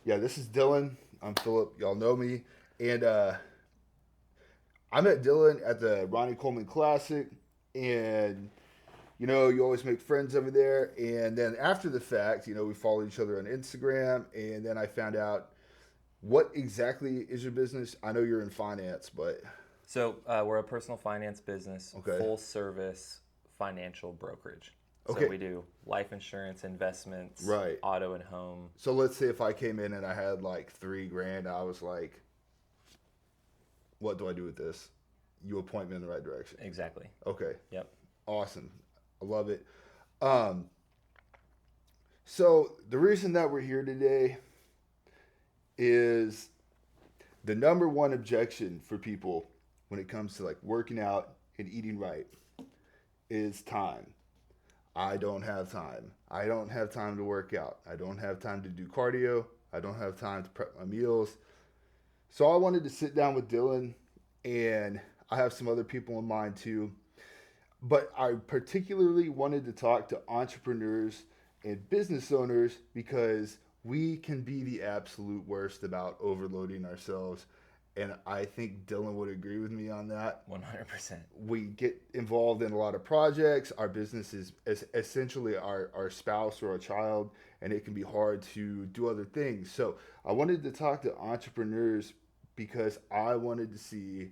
Yeah, this is Dylan. I'm Philip. Y'all know me. And I met Dylan at the Ronnie Coleman Classic. And, you always make friends over there. And then after the fact, we followed each other on Instagram. And then I found out what exactly is your business. I know you're in finance, but So we're a personal finance business, okay. full service financial brokerage. So Okay. we do life insurance, investments, Right. auto and home. So let's say if I came in and I had like 3 grand, I was like, what do I do with this? You would point me in the right direction. Exactly. Okay. Yep. Awesome. I love it. Um, so the reason that we're here today is the number one objection for people when it comes to like working out and eating right is time. I don't have time. I don't have time to work out. I don't have time to do cardio. I don't have time to prep my meals. So I wanted to sit down with Dylan, and I have some other people in mind too. But I particularly wanted to talk to entrepreneurs and business owners because we can be the absolute worst about overloading ourselves. And I think Dylan would agree with me on that. 100%. We get involved in a lot of projects. Our business is essentially our spouse or a child, and it can be hard to do other things. So I wanted to talk to entrepreneurs because I wanted to see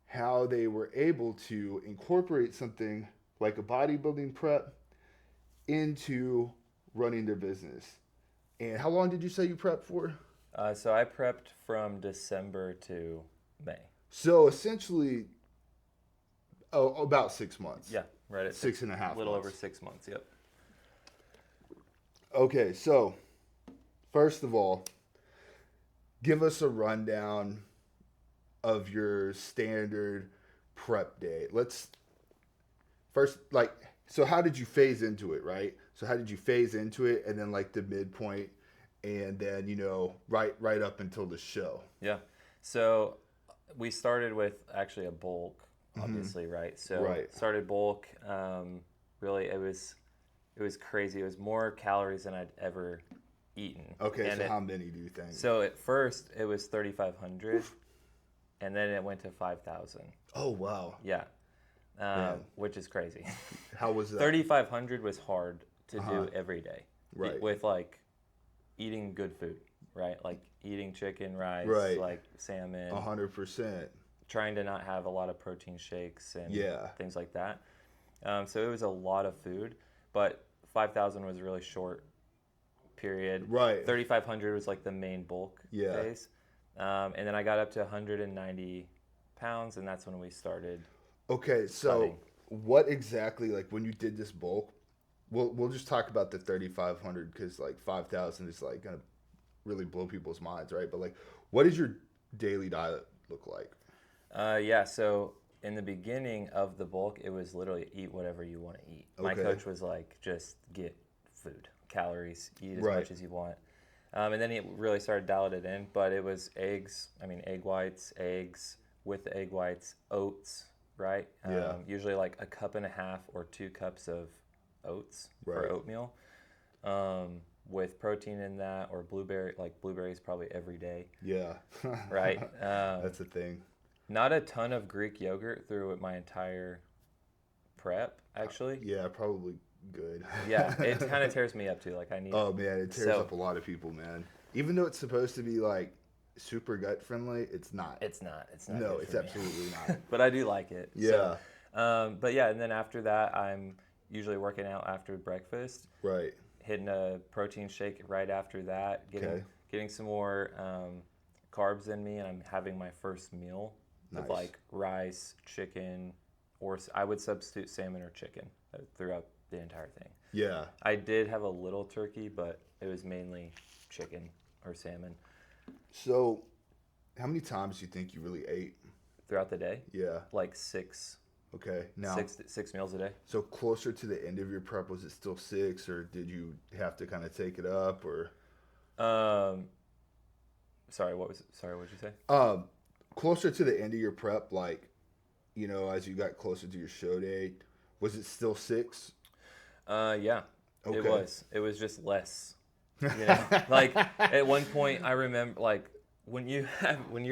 how they were able to incorporate something like a bodybuilding prep into running their business. And how long did you say you prepped for? So I prepped from December to May. So essentially, about 6 months. Yeah, right at Six and a half little months. over 6 months. Yep. Okay, so first of all, give us a rundown of your standard prep day. Let's first, like, so how did you phase into it, right? So how did you phase into it, and then like the midpoint, and then right up until the show. Yeah. So we started with actually a bulk, obviously, right? So Right. started bulk. Really, it was crazy. It was more calories than I'd ever eaten. Okay, And so how many do you think? so at first it was 3,500, and then it went to 5,000. Oh wow. Yeah, Man. which is crazy. How was that? 3,500 was hard to Uh-huh. do every day. Right. With like eating good food, right? Like eating chicken, rice, Right. like salmon. 100%. Trying to not have a lot of protein shakes and Yeah. things like that. So it was a lot of food, but 5,000 was a really short period. Right. 3,500 was like the main bulk Yeah. phase. And then I got up to 190 pounds, and that's when we started. Okay, so Cutting. what exactly, like when you did this bulk, we'll just talk about the 3,500 because like 5,000 is like gonna really blow people's minds, right? But like, what does your daily diet look like? Yeah, so in the beginning of the bulk, it was literally eat whatever you want to eat. My Okay. coach was like, just get food, calories, eat as Right. much as you want. And then he really started dialing it in, but it was eggs, egg whites, eggs with the egg whites, oats, right? Yeah. Usually like a cup and a half or 2 cups of oats Right. for oatmeal. With protein in that, or blueberries probably every day, Yeah. right? That's a thing. Not a ton of Greek yogurt through my entire prep, actually. Yeah, probably good. Yeah, it kind of tears me up too. Like I need. Oh man, it tears So- up a lot of people, man. Even though it's supposed to be like super gut friendly, it's not. It's not. It's not. No, good it's for me. absolutely not. But I do like it. Yeah. But yeah, and then after that, I'm usually working out after breakfast, Right. hitting a protein shake right after that, Okay. getting some more carbs in me, and I'm having my first meal with Nice. like rice, chicken, or I would substitute salmon or chicken throughout the entire thing. Yeah. I did have a little turkey, but it was mainly chicken or salmon So, how many times do you think you really ate? throughout the day. Yeah. Like six Okay. Now, meals a day. so closer to the end of your prep, was it still 6, or did you have to kind of take it up, or? Sorry, what did you say? Closer to the end of your prep, like, as you got closer to your show date, was it still 6? Yeah, Okay. it was. It was just less You know, like at one point, I remember like when you're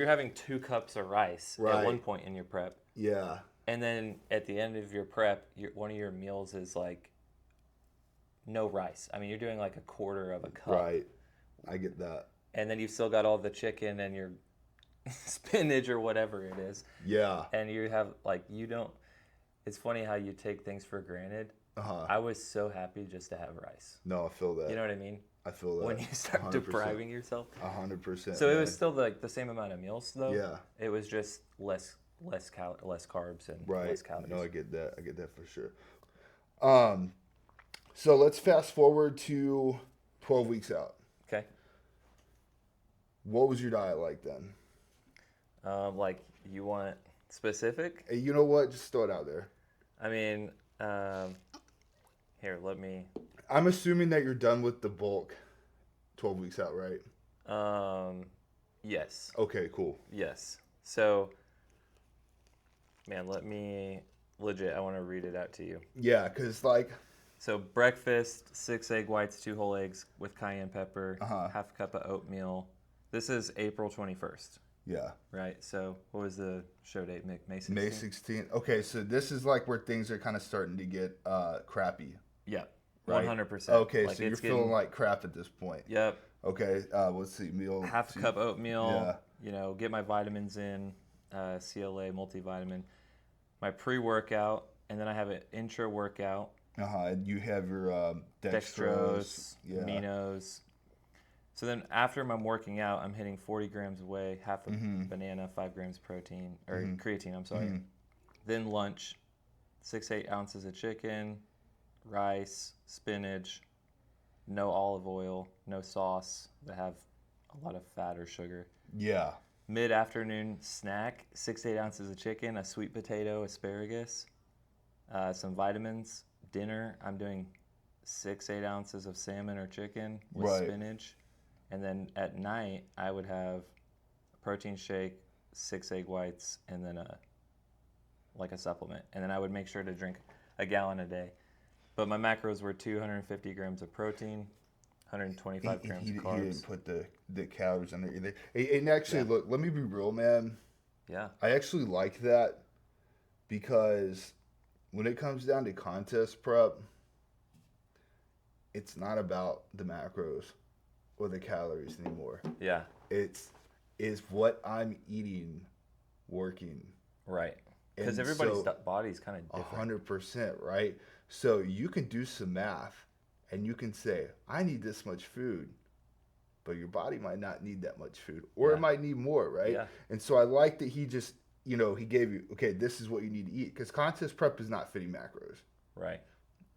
having 2 cups of rice at one Right. point in your prep, Yeah. and then at the end of your prep, one of your meals is like no rice. I mean, you're doing like a quarter of a cup, Right. I get that. and then you've still got all the chicken and your spinach or whatever it is, Yeah. and you have like you don't. It's funny how you take things for granted. Uh-huh. I was so happy just to have rice. No, I feel that. You know what I mean? I feel that. When you start 100%. depriving yourself. 100%. So it man. was still like the same amount of meals though. Yeah. It was just less carbs and Right. less calories. No, I get that. I get that for sure. So let's fast forward to 12 weeks out. Okay. What was your diet like then? Like you want specific? Hey, you know what? Just throw it out there. I mean, here, let me. I'm assuming that you're done with the bulk 12 weeks out, right? Yes. Okay, cool. Yes. So, man, let me legit. I want to read it out to you. Yeah, because, like, So breakfast: 6 egg whites, 2 whole eggs with cayenne pepper, Uh-huh. half a cup of oatmeal. This is April 21st, yeah, right? So what was the show date? May 16th? May 16th. Okay, so this is like where things are kind of starting to get crappy. Yeah, Right? 100%. Okay, Like, so you're it's feeling getting- like crap at this point. Yep. Okay, let's see. Meal. Half a cup oatmeal. Yeah. You know, get my vitamins in, CLA multivitamin. My pre-workout, and then I have an intra workout. And you have your Dextrose, Yeah. aminos. So then after I'm working out, I'm hitting 40 grams of whey, half a Mm-hmm. banana, 5 grams protein, or creatine, I'm sorry. Then lunch, 6-8 ounces of chicken, rice, spinach, no olive oil, no sauce that have a lot of fat or sugar. Yeah. Mid-afternoon snack, 6-8 ounces of chicken, a sweet potato, asparagus, some vitamins. Dinner, I'm doing 6-8 ounces of salmon or chicken with Right. spinach. And then at night, I would have a protein shake, 6 egg whites, and then a supplement. And then I would make sure to drink a gallon a day. But my macros were 250 grams of protein, 125 grams of He carbs. didn't put the calories in there either. And actually, look, let me be real, man. Yeah. I actually like that because when it comes down to contest prep, it's not about the macros or the calories anymore. Yeah. Is what I'm eating working? Right. Because And everybody's so- body's kind of different. 100%, right? So you can do some math and you can say, I need this much food, but your body might not need that much food, or Yeah. it might need more, right? Yeah. And so I like that he just, he gave you, okay, this is what you need to eat, because contest prep is not fitting macros. Right.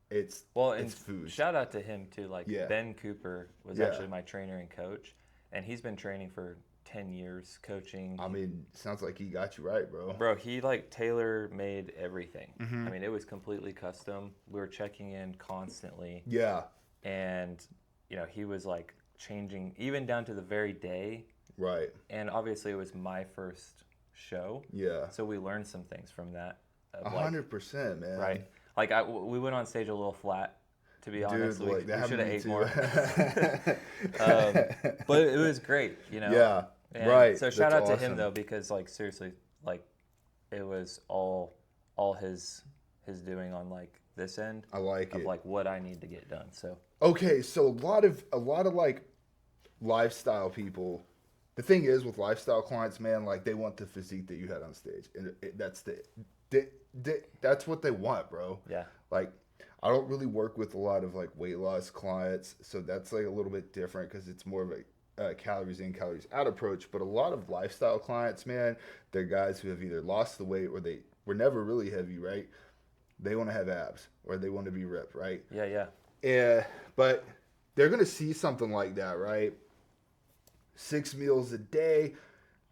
It's Well, and it's food. shout out to him too. Like Yeah. Ben Cooper was Yeah. actually my trainer and coach, and he's been training for 10 years, coaching. I mean, sounds like he got you right, bro. Bro, he like tailor made everything. Mm-hmm. I mean, it was completely custom. We were checking in constantly, Yeah, and he was like changing even down to the very day. right. And obviously, it was my first show, Yeah, so we learned some things from that. of, like, 100%, man. Right. Like we went on stage a little flat, to be Dude, honest. like, We that should have happened to ate me more. too. But it was great, Yeah, And right. So shout That's out to him awesome. though, because like seriously, like it was all his doing on like this end I like of it. like what I need to get done. So Okay, so a lot of like lifestyle people. The thing is with lifestyle clients, man, like they want the physique that you had on stage, and that's what they want, bro. yeah, Like, I don't really work with a lot of like weight loss clients, so that's like a little bit different because it's more of a calories in, calories out approach. But a lot of lifestyle clients, man, they're guys who have either lost the weight or they were never really heavy, right? They want to have abs or they want to be ripped, right? yeah. But they're gonna see something like that, right? 6 meals a day,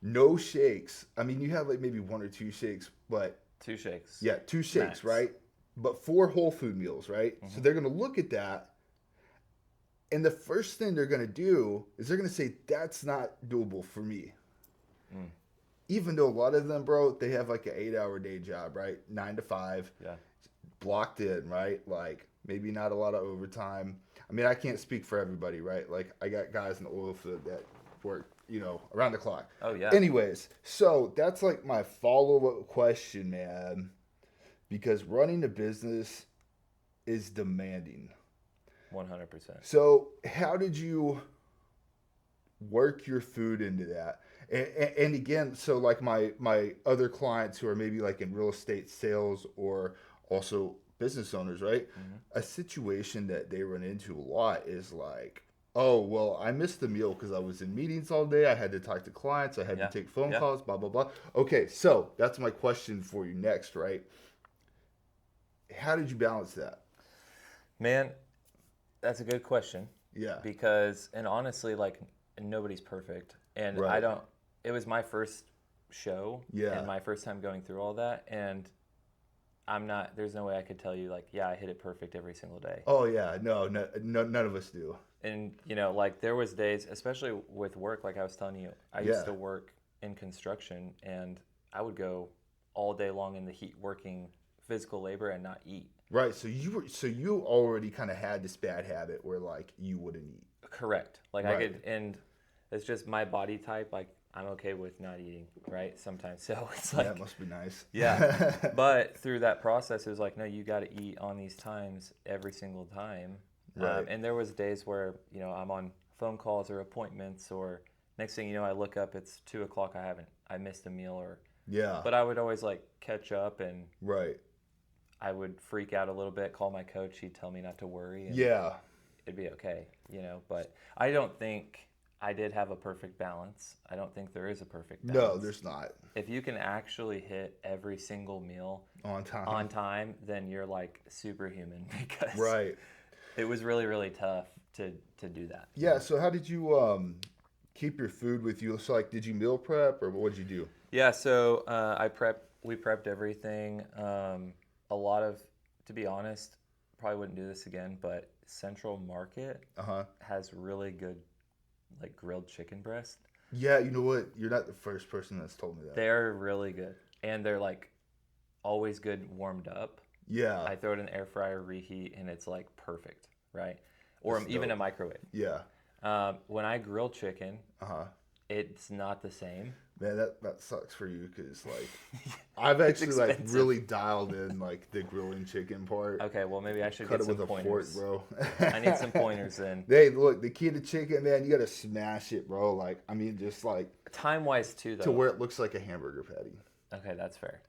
no shakes. I mean, you have like maybe 1 or 2 shakes, but 2 shakes. yeah, 2 shakes, Max. right? But 4 whole food meals, right? So they're gonna look at that, and the first thing they're gonna do is they're gonna say, "That's not doable for me." Even though a lot of them, bro, they have like an 8-hour day job, right? 9 to 5. Yeah. Blocked in, right? Like maybe not a lot of overtime. I mean, I can't speak for everybody, right? Like, I got guys in the oil field that work, around the clock. Oh yeah. Anyways, so that's like my follow-up question, man, because running a business is demanding. 100%. So, how did you work your food into that? And again, so like my other clients who are maybe like in real estate sales or also business owners, right? Hmm. A situation that they run into a lot is like, oh, well, I missed the meal because I was in meetings all day. I had to talk to clients. I had to Yeah. take phone Yeah. calls, blah, blah, blah. Okay, so that's my question for you next, right? How did you balance that? Man, that's a good question Yeah, because, and honestly, like nobody's perfect, and I right. don't. It was my first show Yeah. and my first time going through all that, and I'm not. There's no way I could tell you like, yeah, I hit it perfect every single day. Oh, yeah. No, no, no, none of us do. And like there was days, especially with work, like I was telling you, I used Yeah. to work in construction, and I would go all day long in the heat working physical labor and not eat. Right. So you already kind of had this bad habit where like you wouldn't eat. Correct. Like I Right. could, and it's just my body type. Like I'm okay with not eating, right? Sometimes. So it's That like, must be nice. yeah. But through that process, it was like, no, you got to eat on these times every single time. Right. And there was days where I'm on phone calls or appointments, or next thing you know, I look up, it's 2 o'clock. I missed a meal, or Yeah. but I would always like catch up, and Right. I would freak out a little bit, call my coach, he'd tell me not to worry, and Yeah. it'd be okay. But I don't think I did have a perfect balance. I don't think there is a perfect balance. No, there's not. If you can actually hit every single meal On time. on time, then you're like superhuman because Right. it was really, really tough to do that. Yeah. So how did you keep your food with you? So like, did you meal prep or what did you do? Yeah, so we prepped everything. A lot of, to be honest, probably wouldn't do this again, but Central Market Uh huh. has really good like grilled chicken breast. Yeah. You know what? You're not the first person that's told me that. They're really good, and they're like always good warmed up. Yeah. I throw it in the air fryer, reheat, and it's like perfect, right? Or That's even dope. a microwave. Yeah. When I grill chicken, Uh huh. it's not the same. Man, that sucks for you because like I've actually like expensive. really dialed in like the grilling chicken part. Okay, well maybe I should Cut get it some with a fork, pointers. bro. I need some pointers then. Hey, look, the key to chicken, man, you gotta smash it, bro. Like, I mean, just like Time wise too, to though. where it looks like a hamburger patty. Okay, that's fair.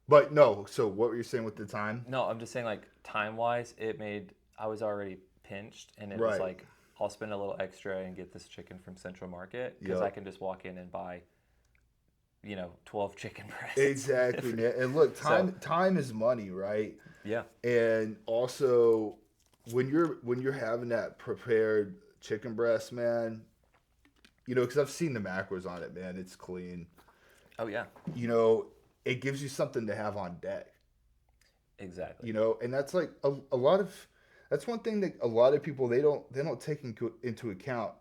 But no, so what were you saying with the time? No, I'm just saying like time wise, I was already pinched, and it was Right. like I'll spend a little extra and get this chicken from Central Market because Yep. I can just walk in and buy 12 chicken breasts. Exactly, man. And look, time is money, right? Yeah. And also when you're having that prepared chicken breast, man, because I've seen the macros on it, man. It's clean. Oh yeah. It gives you something to have on deck. Exactly. And that's like a lot of that's one thing that a lot of people they don't take into account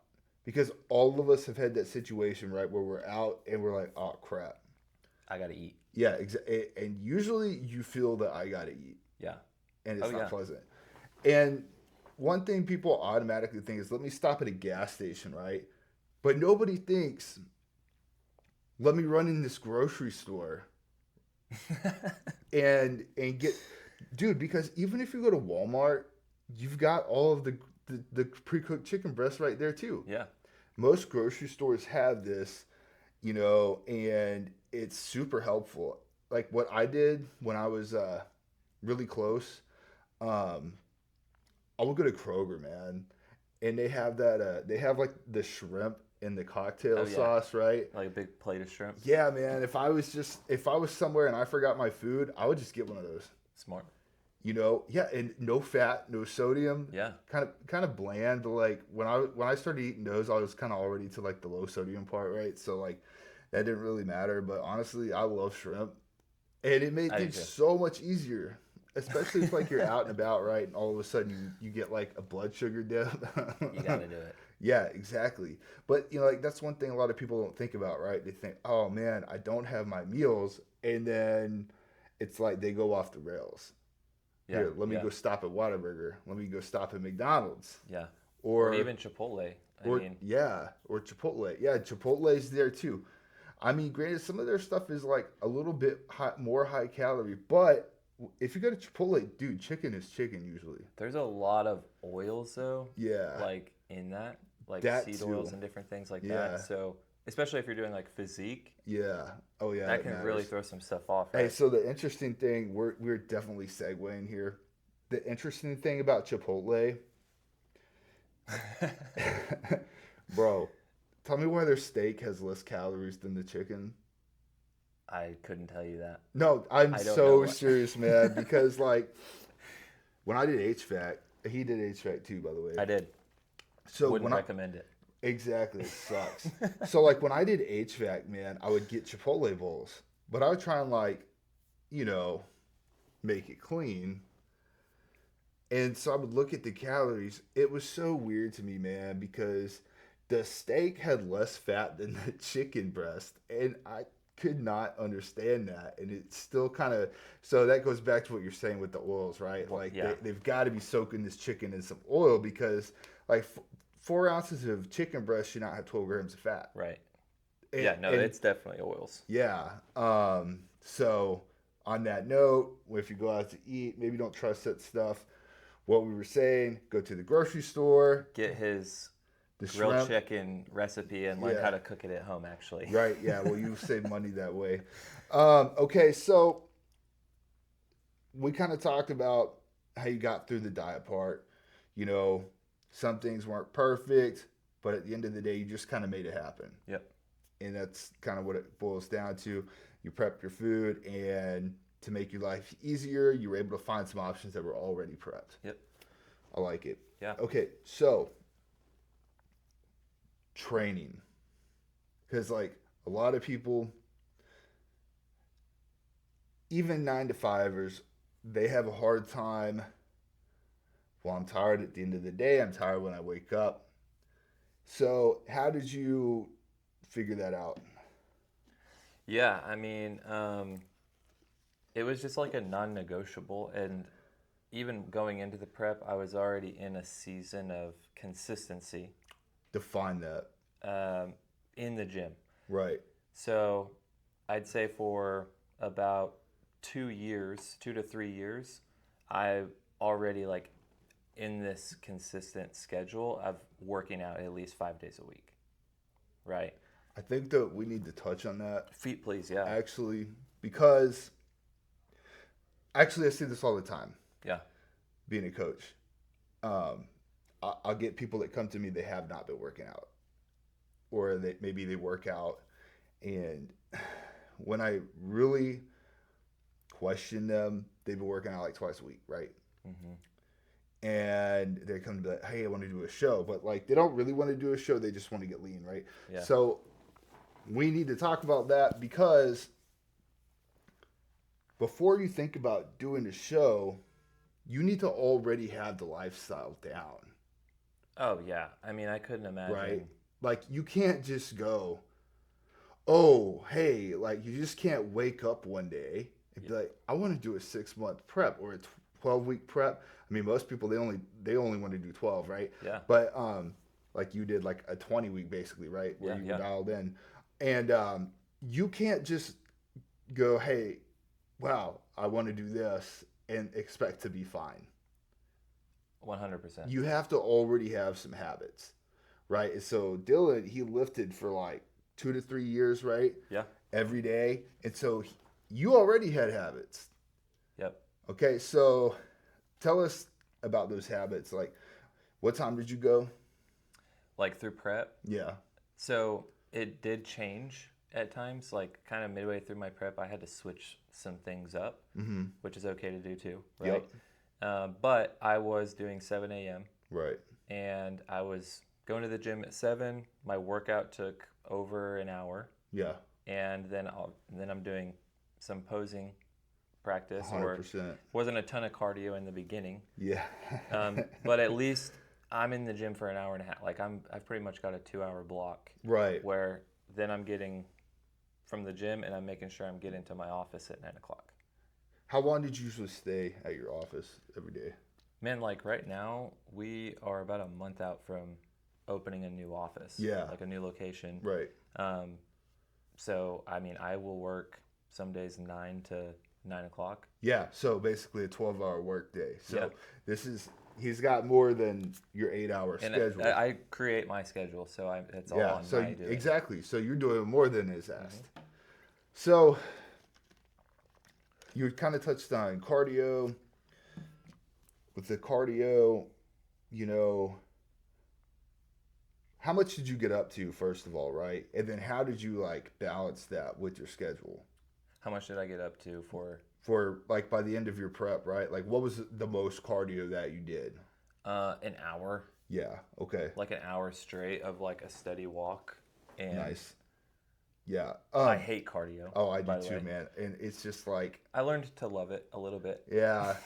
because all of us have had that situation, right, where we're out and we're like, oh crap, I gotta eat. yeah, and usually you feel that I gotta eat, Yeah. and it's Oh, not yeah. pleasant. And one thing people automatically think is, let me stop at a gas station, right? But nobody thinks, let me run in this grocery store and get, dude, because even if you go to Walmart, you've got all of the pre-cooked chicken breast right there too. Yeah. Most grocery stores have this, and it's super helpful. Like what I did when I was really close, I would go to Kroger, man, and they have that. They have like the shrimp in the cocktail Oh, yeah. sauce, right? Like a big plate of shrimp. Yeah, man. If I was somewhere and I forgot my food, I would just get one of those. Smart. Yeah, and no fat, no sodium. Yeah. Kind of bland. But like when I started eating those, I was kind of already to like the low sodium part, right? So like that didn't really matter. But honestly, I love shrimp, and it made I do things too. so much easier. Especially if like you're out and about, right? And all of a sudden you get like a blood sugar dip. You gotta do it. Yeah, exactly. But like that's one thing a lot of people don't think about, right? They think, oh man, I don't have my meals, and then it's like they go off the rails. Yeah, Here, let me yeah. go stop at Whataburger. Let me go stop at McDonald's. Yeah. Or Or even Chipotle. I mean, or Chipotle. Yeah, Chipotle's there too. I mean, granted, some of their stuff is like a little bit more high calorie, but if you go to Chipotle, dude, chicken is chicken usually. there's a lot of oils though, Yeah, like in that, like that seed too. oils and different things like that. Yeah, So, especially if you're doing like physique, yeah. Oh yeah, that it can really matters. throw some stuff off, Hey, right? so the interesting thing, we're definitely segueing here. The interesting thing about Chipotle, bro, tell me why their steak has less calories than the chicken. I couldn't tell you that. No, I'm I don't know so what. serious, man, because like when I did HVAC, he did HVAC too, by the way. I did. So Wouldn't when I recommend it. exactly, it sucks. So like when I did HVAC, man, I would get Chipotle bowls, but I would try and like, you know, make it clean. And so I would look at the calories. It was so weird to me, man, because the steak had less fat than the chicken breast. And I could not understand that. And it's still kind of, so that goes back to what you're saying with the oils, right? Well, Like yeah. they've got to be soaking this chicken in some oil because, like, 4 ounces of chicken breast should not have 12 grams of fat. Right. And, Yeah, no, and it's definitely oils. yeah. So on that note, if you go out to eat, maybe don't trust that stuff. What we were saying, go to the grocery store, Get his the grilled shrimp. chicken recipe and learn Yeah. how to cook it at home, actually. Right, yeah, well, you save money that way. Okay, so we kind of talked about how you got through the diet part. You know, some things weren't perfect, but at the end of the day, you just kind of made it happen. Yep. And that's kind of what it boils down to. You prepped your food, and to make your life easier, you were able to find some options that were already prepped. Yep. I like it. Yeah. Okay, so training. Because, like, a lot of people, even 9 to 5ers, they have a hard time. Well, I'm tired at the end of the day. I'm tired when I wake up. So, how did you figure that out? Yeah, I mean, it was just like a non-negotiable, and even going into the prep, I was already in a season of consistency Define that. in the gym. Right. So I'd say for about 2 years, 2 to 3 years, I already like in this consistent schedule of working out at least 5 days a week. Right? I think that we need to touch on that Feet, please. Yeah. actually, because actually, I see this all the time Yeah. being a coach. I'll get people that come to me, they have not been working out, or maybe they work out, and when I really question them, they've been working out like twice a week, right? Mm-hmm. And they come to be like, hey, I want to do a show, but like they don't really want to do a show, they just want to get lean, right? Yeah. So we need to talk about that, because before you think about doing a show, you need to already have the lifestyle down. Oh yeah. I mean, I couldn't imagine. Right. Like you can't just go, oh, hey, like you just can't wake up one day and be like, I want to do a 6-month prep or a 12-week prep. I mean, most people they only want to do 12, right? Yeah. But like you did like a 20-week basically, right? Where Yeah, you yeah. were dialed in. And you can't just go, hey, wow, I want to do this and expect to be fine. 100%. You have to already have some habits, right? And so Dylan, he lifted for like 2 to 3 years, right? Yeah. Every day. And so you already had habits. Yep. Okay, so tell us about those habits. Like, what time did you go? Like through prep. Yeah. So it did change at times. Like kind of midway through my prep, I had to switch some things up, Mm-hmm. which is okay to do too, right? Yep. But I was doing 7 a.m. Right. and I was going to the gym at 7. My workout took over an hour, Yeah. and then I'm doing some posing practice, or 100%. wasn't a ton of cardio in the beginning, Yeah. but at least I'm in the gym for an hour and a half. Like I've pretty much got a 2-hour block Right. where then I'm getting from the gym and I'm making sure I'm getting to my office at 9 o'clock. How long did you usually stay at your office every day? Man, like right now, we are about a month out from opening a new office, Yeah. like a new location. Right. Um, so, I mean, I will work some days 9 to 9 o'clock. Yeah. So basically a 12-hour work day. So Yeah. this is he's got more than your 8-hour And schedule. I create my schedule, so it's all Yeah. on So my doing. exactly. So you're doing more than is asked. So you kind of touched on cardio. With the cardio, you know, how much did you get up to first of all, right? And then how did you like balance that with your schedule? How much did I get up to For like by the end of your prep, right? Like what was the most cardio that you did? an hour, Yeah. Okay. like an hour straight of like a steady walk. And Nice. Yeah. I hate cardio. Oh, I do by the too, way. man. And it's just like, I learned to love it a little bit. yeah.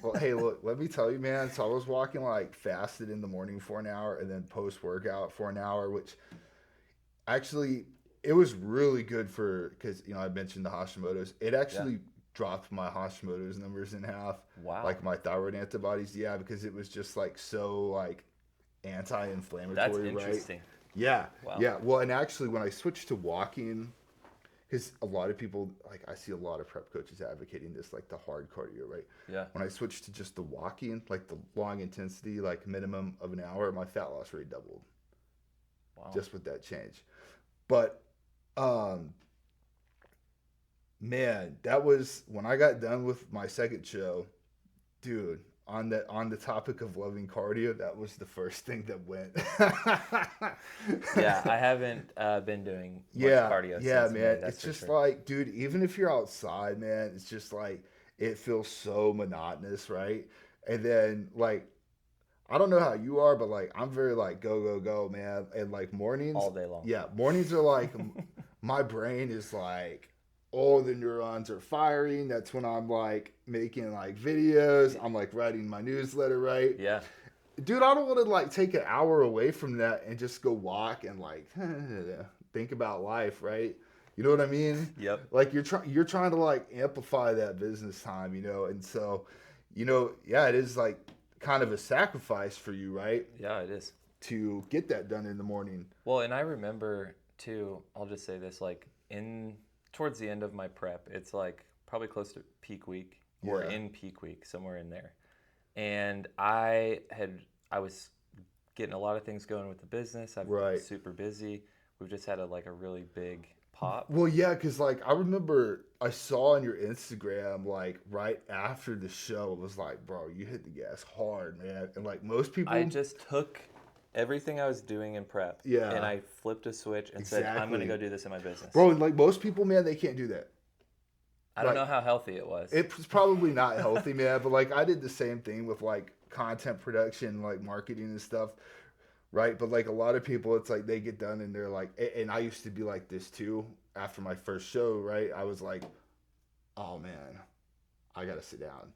Well, hey, look, let me tell you, man. So I was walking like fasted in the morning for an hour and then post workout for an hour, which actually it was really good for because I mentioned the Hashimoto's. It actually dropped my Hashimoto's numbers in half. Wow. Like my thyroid antibodies, yeah, because it was just like so like anti-inflammatory, That's right? interesting. Yeah, Wow. yeah. Well, and actually, when I switched to walking, because a lot of people, like I see a lot of prep coaches advocating this, like the hard cardio, right? Yeah. When I switched to just the walking, like the long intensity, like minimum of an hour, my fat loss rate doubled Wow. just with that change. But, man, that was when I got done with my second show, dude. On the topic of loving cardio, that was the first thing that went. Yeah, I haven't been doing much cardio yeah, since man. May, that's It's for just sure. like, dude, even if you're outside, man, it's just like it feels so monotonous, right? And then like I don't know how you are, but like I'm very like go go go, man. And like mornings, All day long. yeah, mornings are like my brain is like all the neurons are firing. That's when I'm like making like videos. I'm like writing my newsletter, right? Yeah. Dude, I don't want to like take an hour away from that and just go walk and like think about life, right? You know what I mean? Yep. Like you're trying to like amplify that business time, and so, yeah, it is like kind of a sacrifice for you, right? Yeah, it is. To get that done in the morning. Well, and I remember too, I'll just say this, like towards the end of my prep, it's like probably close to peak week or Yeah. in peak week, somewhere in there. And I was getting a lot of things going with the business. I've been Right. super busy. We've just had a really big pop. Well, yeah, because like I remember I saw on your Instagram like right after the show, it was like, bro, you hit the gas hard, man. And like most people, I just took everything I was doing in prep Yeah. and I flipped a switch and said, I'm going to Exactly. go do this in my business. bro, like most people, man, they can't do that. I don't like- know how healthy it was. It's probably not healthy, man. But like I did the same thing with like content production, like marketing and stuff, right? But like a lot of people, it's like they get done and they're like, and I used to be like this too. After my first show, right? I was like, oh man, I gotta sit down,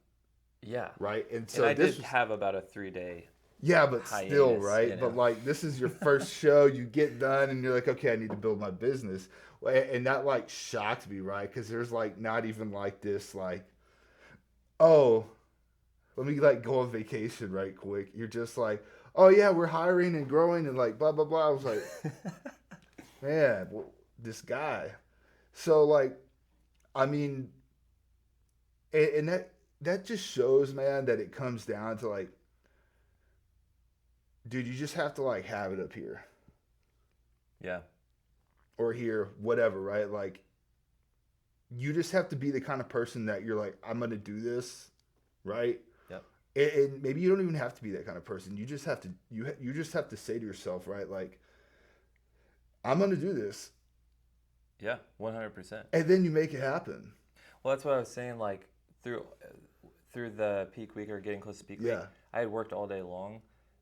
Yeah. right? And so And I this did was, have about a 3-day. yeah, but still, hiatus, right? But like this is your first show, you get done and you're like, okay, I need to build my business. And that like shocked me, right? Because there's like not even like this, like, oh, let me like go on vacation right quick. You're just like, oh yeah, we're hiring and growing and like blah blah blah. I was like, man, well, this guy. So like, I mean, and that just shows, man, that it comes down to like, dude, you just have to like have it up here Yeah. or here, whatever, right? Like, you just have to be the kind of person that you're like, I'm gonna do this, right? Yep. And maybe you don't even have to be that kind of person. You just have to you just have to say to yourself, right? Like, I'm gonna do this, Yeah. 100%. and then you make it happen. Well, that's what I was saying. Like through the peak week or getting close to peak week, Yeah. I had worked all day long,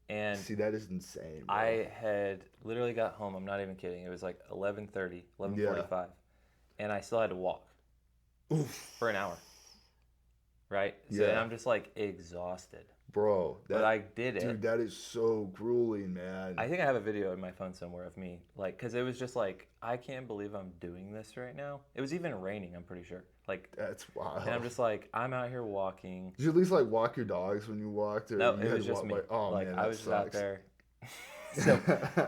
and See, that is insane. Bro. I had literally got home. I'm not even kidding. It was like 11:30, 11:45, and I still had to walk Oof. for an hour. Right. So Yeah. and I'm just like exhausted. Bro, but I did it. dude, that is so grueling, man. I think I have a video in my phone somewhere of me, like, because it was just like, I can't believe I'm doing this right now. It was even raining, I'm pretty sure. Like, That's wild. and I'm just like, I'm out here walking. Did you at least like walk your dogs when you walked, or No, you it had was to just walk me. oh Like, man, I that was just out sucks. there. So,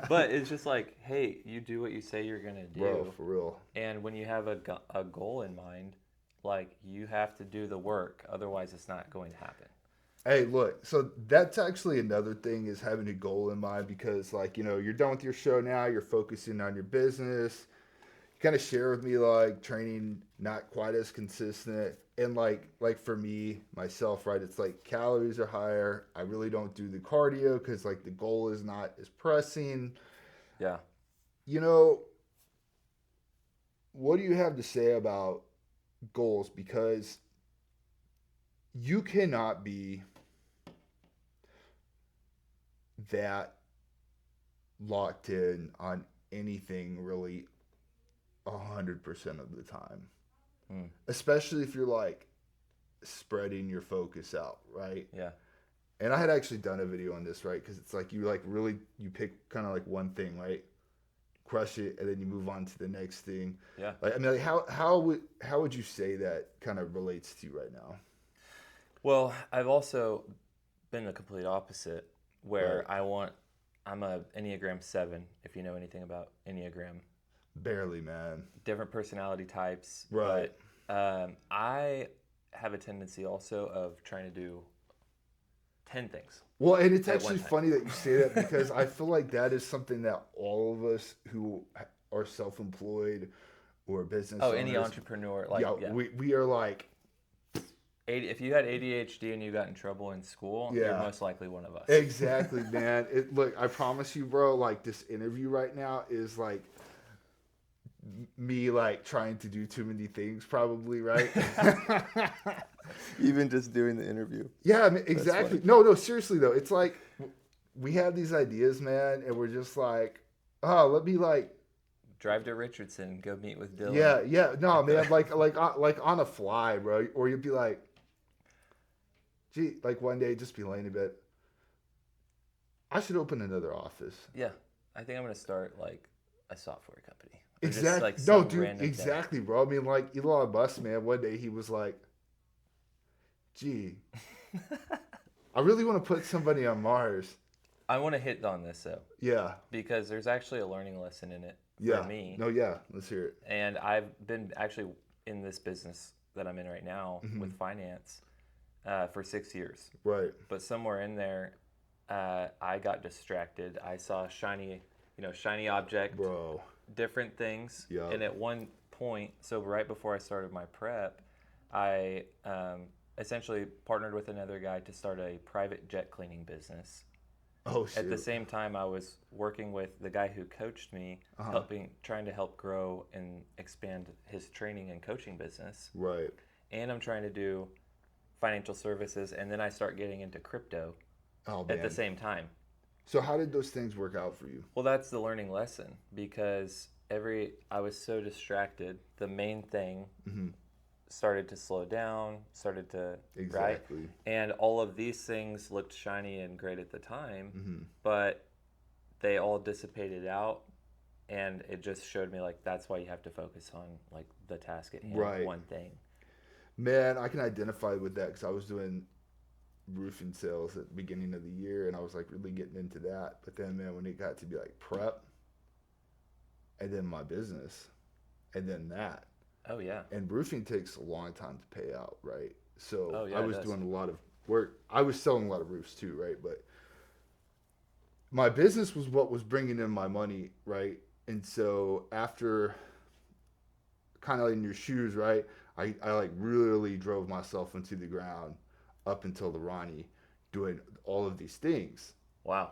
but it's just like, hey, you do what you say you're gonna do. Bro, for real. And when you have a goal in mind, like, you have to do the work. Otherwise, it's not going to happen. Hey, look, so that's actually another thing is having a goal in mind because, like, you're done with your show now, you're focusing on your business. You kind of share with me, like, training not quite as consistent. And, like for me, myself, right, it's like calories are higher. I really don't do the cardio because, like, the goal is not as pressing. Yeah. What do you have to say about goals? Because you cannot be that locked in on anything really 100% of the time, especially if you're like spreading your focus out, right? Yeah. And I had actually done a video on this, right? Because it's like you like really you pick kind of like one thing, right? Crush it, and then you move on to the next thing. Yeah. Like, I mean, like how would you say that kind of relates to you right now? Well, I've also been the complete opposite, where Right. I'm a Enneagram 7, if you know anything about Enneagram. Barely, man. Different personality types. Right. But I have a tendency also of trying to do 10 things Well, and it's at one actually time. funny that you say that because I feel like that is something that all of us who are self-employed or business Oh, any owners, entrepreneur, like, yeah. we are like, If you had ADHD and you got in trouble in school, you're yeah, most likely one of us. exactly, man. Look, I promise you, bro. Like this interview right now is like me like trying to do too many things, probably, right? Even just doing the interview. Yeah, I mean, exactly. No, seriously though, it's like we have these ideas, man, and we're just like, oh, let me like, Drive to Richardson, go meet with Dylan. yeah, no, man, like on a fly, bro, or you'd be like, gee, like one day just be laying in bed. I should open another office. Yeah, I think I'm gonna start like a software company. Or just Exactly. like No, some dude, random thing. exactly, bro. I mean, like Elon Musk, man, one day he was like, gee, I really want to put somebody on Mars. I want to hit on this though, Yeah. because there's actually a learning lesson in it Yeah. for me. No, yeah. Let's hear it. And I've been actually in this business that I'm in right now with finance for 6 years. Right. But somewhere in there, I got distracted. I saw shiny object, Bro. different things. Yup. And at one point, so right before I started my prep, I essentially partnered with another guy to start a private jet cleaning business. Oh, shit. At the same time, I was working with the guy who coached me, trying to help grow and expand his training and coaching business. Right. And I'm trying to do financial services, and then I start getting into crypto Oh, man. at the same time. So how did those things work out for you? Well, that's the learning lesson, because I was so distracted. The main thing started to slow down, started to Exactly. right, and all of these things looked shiny and great at the time, but they all dissipated out, and it just showed me like that's why you have to focus on like the task at hand, Right. one thing. Man, I can identify with that because I was doing roofing sales at the beginning of the year and I was like really getting into that. But then, man, when it got to be like prep and then my business and then that, Oh yeah, and roofing takes a long time to pay out, right? So Oh, yeah, I it was does. doing a lot of work. I was selling a lot of roofs too, right? But my business was what was bringing in my money, right? And so after kind of in your shoes, right? I like really drove myself into the ground up until the Ronnie doing all of these things. wow,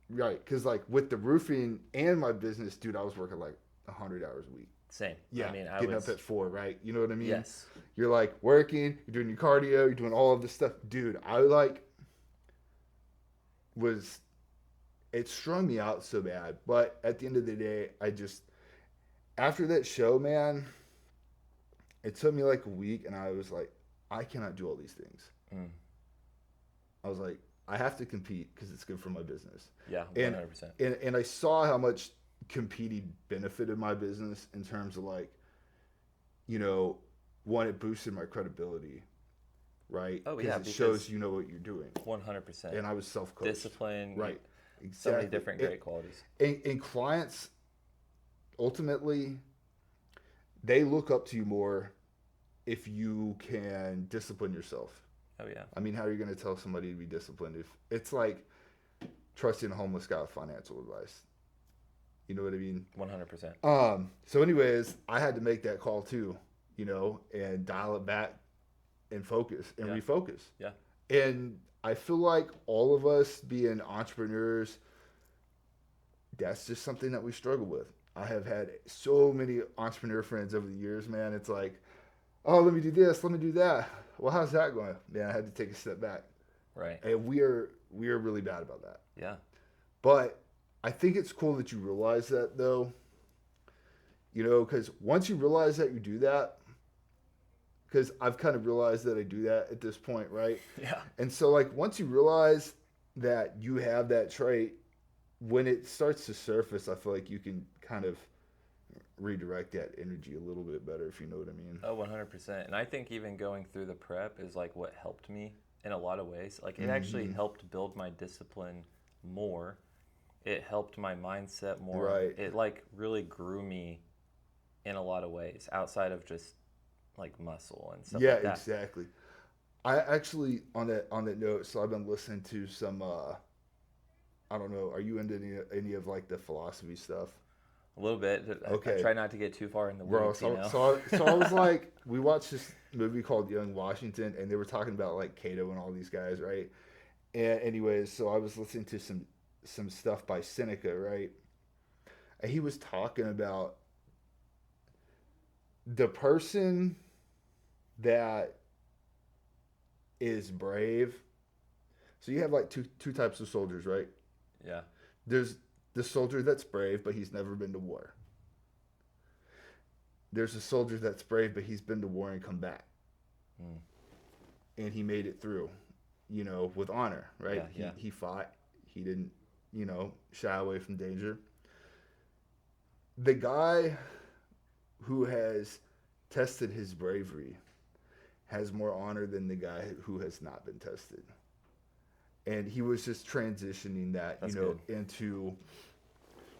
Right. Because like with the roofing and my business, dude, I was working like 100 hours a week. same. Yeah. I mean, I getting was up at 4, right? You know what I mean? yes, You're like working, you're doing your cardio, you're doing all of this stuff. Dude, I like was, it strung me out so bad. But at the end of the day, after that show, man, it took me like a week and I was like, I cannot do all these things. I was like, I have to compete because it's good for my business. Yeah, And 100%. and I saw how much competing benefited my business in terms of like, you know, one, it boosted my credibility, right? Oh Because yeah, it shows because you know what you're doing. 100% And I was self-coached. discipline, Right. so many Exactly. different great qualities. And clients ultimately they look up to you more if you can discipline yourself. Oh yeah, I mean, how are you going to tell somebody to be disciplined if it's like trusting a homeless guy with financial advice? You know what I mean? 100%. So anyways, I had to make that call too, and dial it back and focus and Yeah, refocus. yeah, And I feel like all of us being entrepreneurs, that's just something that we struggle with. I have had so many entrepreneur friends over the years, man. It's like, oh, let me do this, let me do that. Well, how's that going? Man, I had to take a step back. right. And we are really bad about that. Yeah, But I think it's cool that you realize that though, because once you realize that you do that, because I've kind of realized that I do that at this point, right? yeah, And so, like, once you realize that you have that trait, when it starts to surface, I feel like you can kind of redirect that energy a little bit better, if you know what I mean. oh 100%. And I think even going through the prep is like what helped me in a lot of ways. Like it actually Mm-hmm. helped build my discipline more. It helped my mindset more. Right. It like really grew me in a lot of ways outside of just like muscle and stuff Yeah, like that. exactly. I actually on that note, so I've been listening to some. I don't know. Are you into any of like the philosophy stuff? A little bit. I Okay, try not to get too far in the bro. weeds, you So know. I was like, we watched this movie called Young Washington, and they were talking about like Cato and all these guys, right? And anyways, so I was listening to some stuff by Seneca, right? And he was talking about the person that is brave. So you have like two types of soldiers, right? Yeah. There's the soldier that's brave, but he's never been to war. There's a soldier that's brave, but he's been to war and come back, Mm. and he made it through, with honor, right? Yeah, He yeah. he fought. He didn't, shy away from danger. The guy who has tested his bravery has more honor than the guy who has not been tested. And he was just transitioning that, That's good. into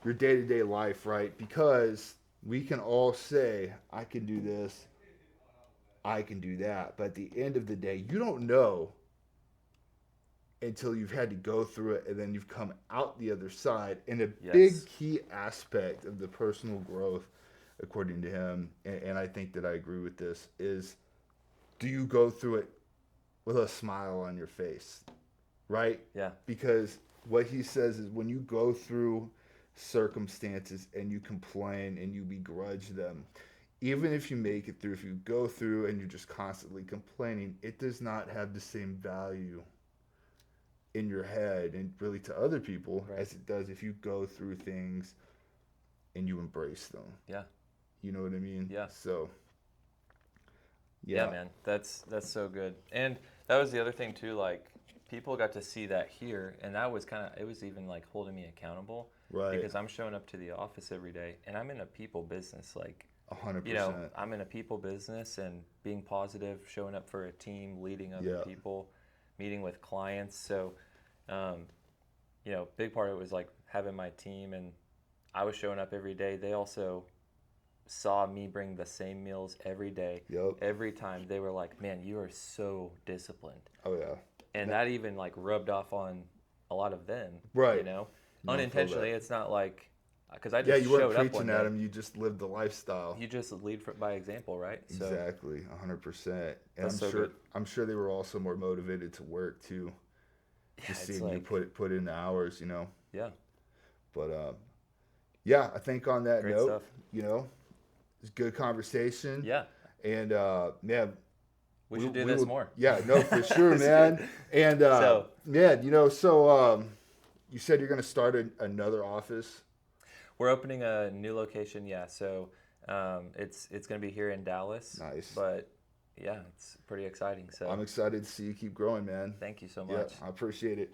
your day to day life, right? Because we can all say, I can do this, I can do that. But at the end of the day, you don't know until you've had to go through it and then you've come out the other side. And a big Yes. key aspect of the personal growth, according to him, and I think that I agree with this, is do you go through it with a smile on your face, right? Yeah. Because what he says is when you go through circumstances and you complain and you begrudge them, even if you make it through, if you go through and you're just constantly complaining, it does not have the same value in your head and really to other people Right. as it does if you go through things and you embrace them. Yeah. You know what I mean? Yeah. So, Yeah, yeah. man. That's so good. And that was the other thing too, like people got to see that here and that was kind of it was even like holding me accountable Right. because I'm showing up to the office every day and I'm in a people business like 100%. I'm in a people business and being positive, showing up for a team, leading other Yeah. people, meeting with clients. So, big part of it was like having my team and I was showing up every day. They also saw me bring the same meals every day. Yep. Every time they were like, man, you are so disciplined. Oh, yeah. And that even like rubbed off on a lot of them, Right. No, I feel unintentionally. that. It's not like, because I Yeah, just you weren't showed up one preaching at day. them. You just lived the lifestyle. You just lead by example, right? So Exactly, 100%. And that's so good. I'm sure they were also more motivated to work too, Yeah, just it's seeing you like, put in the hours. yeah, But yeah, I think on that great note, stuff. it's a good conversation. Yeah, And yeah, we should do this more. Yeah, no, for sure, It's man. good. And So- man, you said you're gonna start another office. We're opening a new location, yeah. So it's going to be here in Dallas. Nice. But yeah, it's pretty exciting. So I'm excited to see you keep growing, man. thank you so Yeah, much. I appreciate it.